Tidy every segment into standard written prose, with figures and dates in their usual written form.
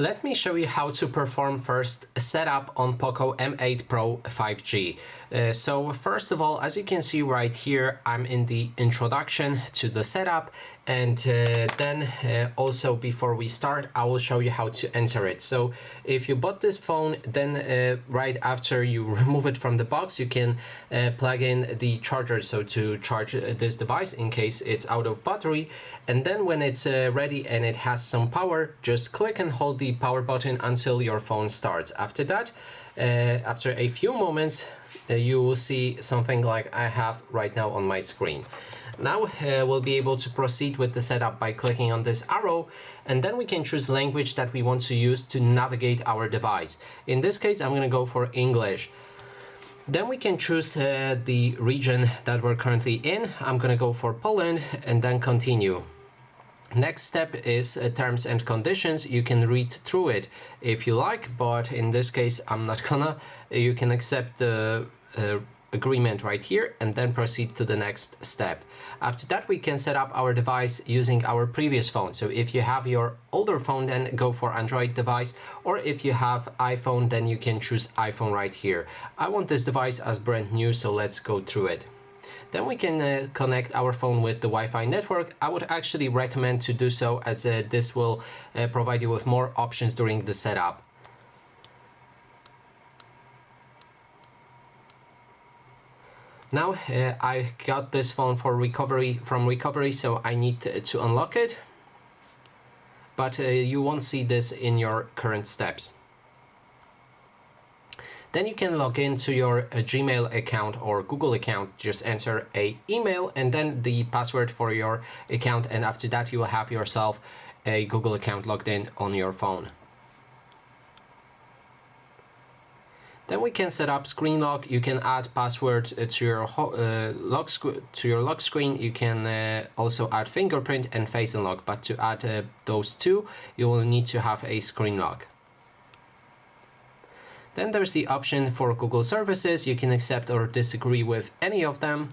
Let me show you how to perform first a setup on POCO M8 Pro 5G. So first of all, as you can see right here, I'm in the introduction to the setup, and then also before we start, I will show you how to enter it. So if you bought this phone, then right after you remove it from the box, you can plug in the charger, so to charge this device in case it's out of battery. And then when it's ready and it has some power, just click and hold the power button until your phone starts. After that, after a few moments, you will see something like I have right now on my screen. Now we'll be able to proceed with the setup by clicking on this arrow, and then we can choose language that we want to use to navigate our device. In this case, I'm going to go for English. Then we can choose the region that we're currently in. I'm going to go for Poland and then continue. Next step is terms and conditions. You can read through it if you like, but in this case I'm not gonna. You can accept the agreement right here and then proceed to the next step. After that, we can set up our device using our previous phone. So if you have your older phone, then go for Android device, or if you have iPhone, then you can choose iPhone right here. I want this device as brand new, so let's go through it. Then we can connect our phone with the Wi-Fi network. I would actually recommend to do so, as this will provide you with more options during the setup. Now I got this phone from recovery, so I need to unlock it. But you won't see this in your current steps. Then you can log into your Gmail account or Google account. Just enter an email and then the password for your account, and after that you will have yourself a Google account logged in on your phone. Then we can set up screen lock. You can add password to your lock screen. You can also add fingerprint and face unlock, but to add those two, you will need to have a screen lock. Then there's the option for Google services. You can accept or disagree with any of them.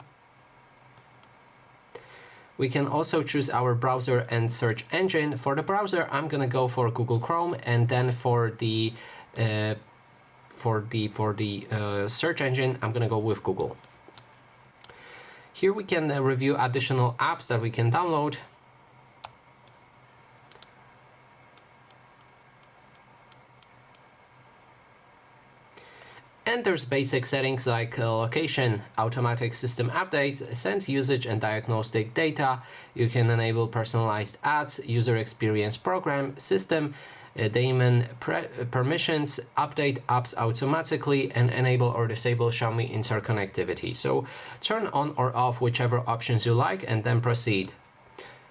We can also choose our browser and search engine. For the browser, I'm gonna go for Google Chrome, and then for the search engine, I'm gonna go with Google. Here we can review additional apps that we can download. And there's basic settings like location, automatic system updates, send usage and diagnostic data. You can enable personalized ads, user experience program, system, daemon permissions, update apps automatically, and enable or disable Xiaomi interconnectivity. So turn on or off whichever options you like and then proceed.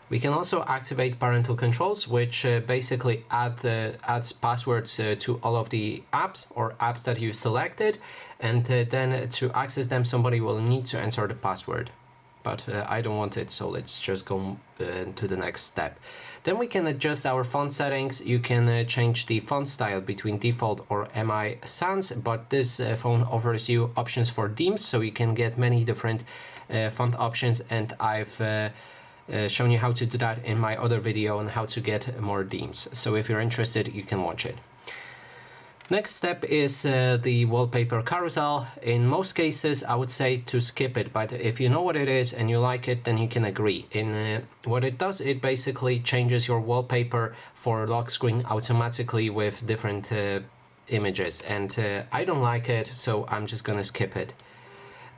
We can also activate parental controls, which basically adds passwords to all of the apps or apps that you selected, and then to access them somebody will need to enter the password. But I don't want it, so let's just go to the next step. Then we can adjust our font settings. You can change the font style between default or MI Sans, but this phone offers you options for themes, so you can get many different font options, and I've shown you how to do that in my other video on how to get more themes. So if you're interested, you can watch it. Next step is the wallpaper carousel. In most cases, I would say to skip it, but if you know what it is and you like it, then you can agree. What it does, it basically changes your wallpaper for lock screen automatically with different images, and I don't like it, so I'm just gonna skip it.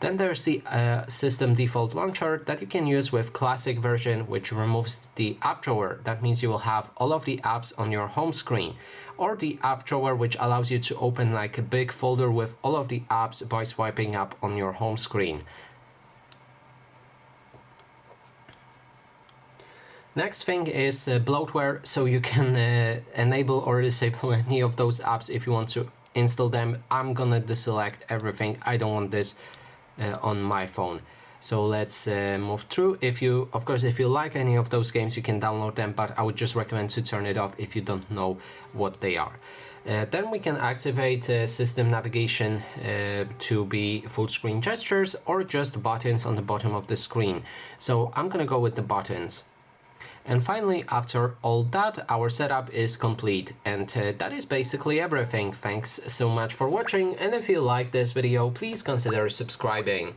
Then there's the system default launcher that you can use with classic version, which removes the app drawer. That means you will have all of the apps on your home screen, or the app drawer, which allows you to open like a big folder with all of the apps by swiping up on your home screen. Next thing is bloatware, so you can enable or disable any of those apps if you want to install them. I'm gonna deselect everything. I don't want this on my phone. So let's move through. Of course, if you like any of those games, you can download them, but I would just recommend to turn it off if you don't know what they are. Then we can activate system navigation to be full screen gestures or just buttons on the bottom of the screen. So I'm gonna go with the buttons. And finally, after all that, our setup is complete. And that is basically everything. Thanks so much for watching, and if you like this video, please consider subscribing.